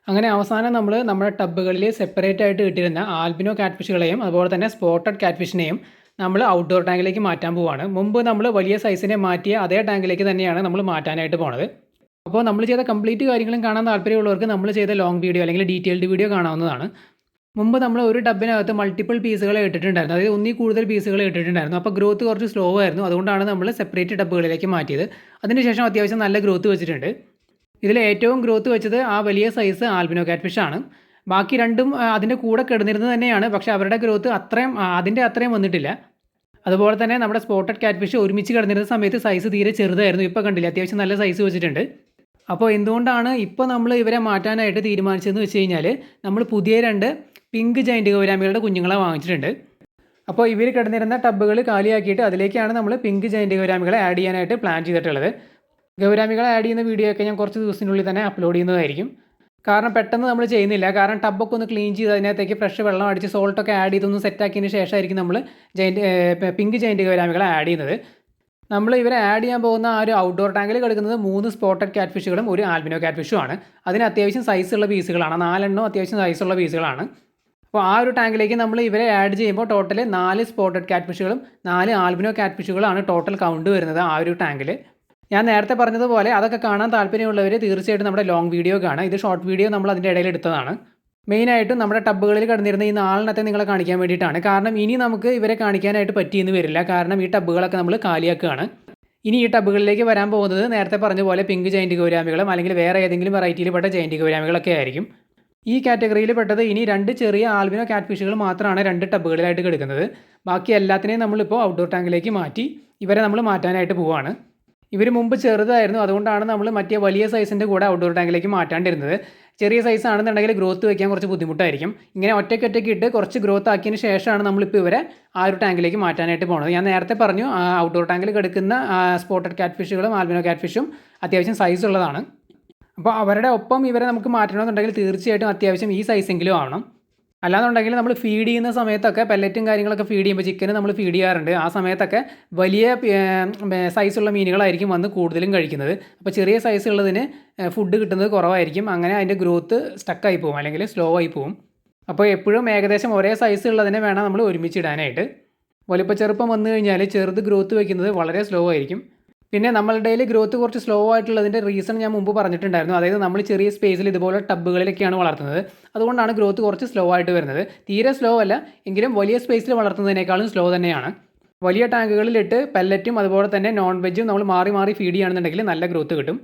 അങ്ങനെ അവസാനം നമ്മൾ നമ്മുടെ ടബ്ബുകളിൽ സെപ്പറേറ്റ് ആയിട്ട് ഇട്ടിരുന്ന ആൽബിനോ കാറ്റ്ഫിഷുകളെയും അതുപോലെ തന്നെ സ്പോട്ടഡ് കാറ്റ്ഫിഷിനെയും നമ്മൾ ഔട്ട്ഡോർ ടാങ്കിലേക്ക് മാറ്റാൻ പോവുകയാണ്. മുമ്പ് നമ്മൾ വലിയ സൈസിനെ മാറ്റിയ അതേ ടാങ്കിലേക്ക് തന്നെയാണ് നമ്മൾ മാറ്റാനായിട്ട് പോണത്. അപ്പോൾ നമ്മൾ ചെയ്ത കംപ്ലീറ്റ് കാര്യങ്ങളും കാണാൻ താല്പര്യമുള്ളവർക്ക് നമ്മൾ ചെയ്ത ലോങ് വീഡിയോ അല്ലെങ്കിൽ ഡീറ്റെയിൽഡ് വീഡിയോ കാണാവുന്നതാണ്. മുമ്പ് നമ്മൾ ഒരു ടബിനകത്ത് മൾട്ടിപ്പിൾ പീസുകൾ ഇട്ടിട്ടുണ്ടായിരുന്നു, അതായത് ഒന്നിൽ കൂടുതൽ പീസുകൾ ഇട്ടിട്ടുണ്ടായിരുന്നു. അപ്പോൾ ഗ്രോത്ത് കുറച്ച് സ്ലോ ആയിരുന്നു, അതുകൊണ്ടാണ് നമ്മൾ സെപ്പറേറ്റ് ടബുകളിലേക്ക് മാറ്റിയത്. അതിനുശേഷം അത്യാവശ്യം നല്ല ഗ്രോത്ത് വെച്ചിട്ടുണ്ട്. ഇതിൽ ഏറ്റവും ഗ്രോത്ത് വെച്ചത് ആ വലിയ സൈസ് ആൽബിനോ കാറ്റ്ഫിഷ് ആണ്. ബാക്കി രണ്ടും അതിൻ്റെ കൂടെ കിടന്നിരുന്നത് തന്നെയാണ്, പക്ഷേ അവരുടെ ഗ്രോത്ത് അത്രയും അതിൻ്റെ അത്രയും വന്നിട്ടില്ല. അതുപോലെ തന്നെ നമ്മുടെ സ്പോട്ടഡ് കാറ്റ്ഫിഷ് ഒരുമിച്ച് കിടന്നിരുന്ന സമയത്ത് സൈസ് തീരെ ചെറുതായിരുന്നു. ഇപ്പോൾ കണ്ടില്ല, അത്യാവശ്യം നല്ല സൈസ് വെച്ചിട്ടുണ്ട്. അപ്പോൾ എന്തുകൊണ്ടാണ് ഇപ്പോൾ നമ്മൾ ഇവരെ മാറ്റാനായിട്ട് തീരുമാനിച്ചതെന്ന് വെച്ച് കഴിഞ്ഞാൽ, നമ്മൾ പുതിയ 2 പിങ്ക് ജൈൻറ്റ് ഗൗരാമികളുടെ കുഞ്ഞുങ്ങളെ വാങ്ങിച്ചിട്ടുണ്ട്. അപ്പോൾ ഇവർ കിടന്നിരുന്ന ടബ്ബുകൾ കാലിയാക്കിയിട്ട് അതിലേക്കാണ് നമ്മൾ പിങ്ക് ജൈൻറ്റ് ഗൗരാമികളെ ആഡ് ചെയ്യാനായിട്ട് പ്ലാൻ ചെയ്തിട്ടുള്ളത്. ഗൗരാമികളെ ആഡ് ചെയ്യുന്ന വീഡിയോ ഒക്കെ ഞാൻ കുറച്ച് ദിവസത്തിനുള്ളിൽ തന്നെ അപ്ലോഡ് ചെയ്യുന്നതായിരിക്കും. കാരണം പെട്ടെന്ന് നമ്മൾ ചെയ്യുന്നില്ല, കാരണം ടബ്ബൊക്കെ ഒന്ന് ക്ലീൻ ചെയ്ത് അതിനകത്തേക്ക് ഫ്രഷ് വെള്ളം അടിച്ച് സോൾട്ടൊക്കെ ആഡ് ചെയ്തൊന്ന് സെറ്റാക്കിയതിന് ശേഷമായിരിക്കും നമ്മൾ പിങ്ക് ജൈൻറ്റ് ഗൗരാമികളെ ആഡ് ചെയ്യുന്നത്. നമ്മൾ ഇവരെ ആഡ് ചെയ്യാൻ പോകുന്ന ആ ഒരു ഔട്ട്ഡോർ ടാങ്കിൽ കിടക്കുന്നത് 3 സ്പോട്ടഡ് കാറ്റ്ഫിഷുകളും ഒരു ആൽബിനോ കാറ്റ്ഫിഷും ആണ്. അതിന് അത്യാവശ്യം സൈസുള്ള പീസുകളാണ്, 4 അത്യാവശ്യം സൈസുള്ള പീസുകളാണ്. അപ്പോൾ ആ ഒരു ടാങ്കിലേക്ക് നമ്മൾ ഇവരെ ആഡ് ചെയ്യുമ്പോൾ ടോട്ടൽ 4 സ്പോട്ടഡ് കാറ്റ്ഫിഷുകളും 4 ആൽബിനോ കാറ്റ്ഫിഷുകളാണ് ടോട്ടൽ കൗണ്ട് വരുന്നത് ആ ഒരു ടാങ്കിൽ. ഞാൻ നേരത്തെ പറഞ്ഞതുപോലെ അതൊക്കെ കാണാൻ താല്പര്യമുള്ളവർ തീർച്ചയായിട്ടും നമ്മുടെ ലോങ് വീഡിയോ കാണാം. ഇത് ഷോർട്ട് വീഡിയോ നമ്മൾ അതിൻ്റെ ഇടയിൽ എടുത്തതാണ്. മെയിനായിട്ടും നമ്മുടെ ടബ്ബുകളിൽ കിടന്നിരുന്ന ഈ 4 നിങ്ങളെ കാണിക്കാൻ വേണ്ടിയിട്ടാണ്. കാരണം ഇനി നമുക്ക് ഇവരെ കാണിക്കാനായിട്ട് പറ്റിയെന്ന് വരില്ല, കാരണം ഈ ടബ്ബുകളൊക്കെ നമ്മൾ കാലിയാക്കുകയാണ്. ഇനി ഈ ടബ്ബുകളിലേക്ക് വരാൻ പോകുന്നത് നേരത്തെ പറഞ്ഞ പോലെ പിങ്ക് ജൈൻറ്റ് ഗൗരാമികളും അല്ലെങ്കിൽ വേറെ ഏതെങ്കിലും വെറൈറ്റിയിൽ പെട്ട ജൈൻറ്റ് ഗൗരാമികളൊക്കെ ആയിരിക്കും. ഈ കാറ്റഗറിയിൽ പെട്ടത് ഇനി 2 ചെറിയ ആൽബിനോ കാറ്റ്ഫിഷുകൾ മാത്രമാണ് 2 ടബ്ബുകളിലായിട്ട് കിടക്കുന്നത്. ബാക്കി എല്ലാത്തിനെയും നമ്മളിപ്പോൾ ഔട്ട്ഡോർ ടാങ്കിലേക്ക് മാറ്റി ഇവരെ നമ്മൾ മാറ്റാനായിട്ട് പോവുകയാണ്. ഇവർ മുമ്പ് ചെറുതായിരുന്നു, അതുകൊണ്ടാണ് നമ്മൾ മറ്റേ വലിയ സൈസിൻ്റെ കൂടെ ഔട്ട്ഡോർ ടാങ്കിലേക്ക് മാറ്റാണ്ടിരുന്നത്. ചെറിയ സൈസ് ആണെന്നുണ്ടെങ്കിൽ ഗ്രോത്ത് വയ്ക്കാൻ കുറച്ച് ബുദ്ധിമുട്ടായിരിക്കും. ഇങ്ങനെ ഒറ്റയ്ക്ക് ഇട്ട് കുറച്ച് ഗ്രോത്ത് ആക്കിയതിന് ശേഷമാണ് നമ്മളിപ്പോൾ ഇവരെ ആ ഒരു ടാങ്കിലേക്ക് മാറ്റാനായിട്ട് പോകുന്നത്. ഞാൻ നേരത്തെ പറഞ്ഞു ഔട്ട്ഡോർ ടാങ്കിൽ കിടക്കുന്ന സ്പോട്ടഡ് കാറ്റ്ഫിഷുകളും ആൽബിനോ കാറ്റ്ഫിഷും അത്യാവശ്യം സൈസ് ഉള്ളതാണ്. അപ്പോൾ അവരുടെ ഒപ്പം ഇവരെ നമുക്ക് മാറ്റണമെന്നുണ്ടെങ്കിൽ തീർച്ചയായിട്ടും അത്യാവശ്യം ഈ സൈസെങ്കിലും ആവണം. അല്ലാന്നുണ്ടെങ്കിൽ നമ്മൾ ഫീഡ് ചെയ്യുന്ന സമയത്തൊക്കെ പെല്ലറ്റും കാര്യങ്ങളൊക്കെ ഫീഡ് ചെയ്യുമ്പോൾ ചിക്കന് നമ്മൾ ഫീഡ് ചെയ്യാറുണ്ട്. ആ സമയത്തൊക്കെ വലിയ സൈസുള്ള മീനുകളായിരിക്കും വന്ന് കൂടുതലും കഴിക്കുന്നത്. അപ്പോൾ ചെറിയ സൈസുള്ളതിന് ഫുഡ് കിട്ടുന്നത് കുറവായിരിക്കും. അങ്ങനെ അതിൻ്റെ ഗ്രോത്ത് സ്റ്റക്കായി പോകും അല്ലെങ്കിൽ സ്ലോ ആയി പോകും. അപ്പോൾ എപ്പോഴും ഏകദേശം ഒരേ സൈസ് ഉള്ളതിനെ വേണം നമ്മൾ ഒരുമിച്ചിടാനായിട്ട്. വലിപ്പച്ചെറുപ്പം വന്നു കഴിഞ്ഞാൽ ചെറുത് ഗ്രോത്ത് വയ്ക്കുന്നത് വളരെ സ്ലോ ആയിരിക്കും. പിന്നെ നമ്മളുടെ ഗ്രോത്ത് കുറച്ച് സ്ലോ ആയിട്ടുള്ളതിൻ്റെ റീസൺ ഞാൻ മുമ്പ് പറഞ്ഞിട്ടുണ്ടായിരുന്നു. അതായത് നമ്മൾ ചെറിയ സ്പേസിൽ ഇതുപോലെ ടബ്ബുകളിലൊക്കെയാണ് വളർത്തുന്നത്, അതുകൊണ്ടാണ് ഗ്രോത്ത് കുറച്ച് സ്ലോ ആയിട്ട് വരുന്നത്. തീരെ സ്ലോ അല്ല, എങ്കിലും വലിയ സ്പേസിൽ വളർത്തുന്നതിനേക്കാളും സ്ലോ തന്നെയാണ്. വലിയ ടാങ്കുകളിലിട്ട് പെല്ലറ്റും അതുപോലെ തന്നെ നോൺ വെജും നമ്മൾ മാറി ഫീഡ് ചെയ്യുകയാണെന്നുണ്ടെങ്കിൽ നല്ല ഗ്രോത്ത് കിട്ടും.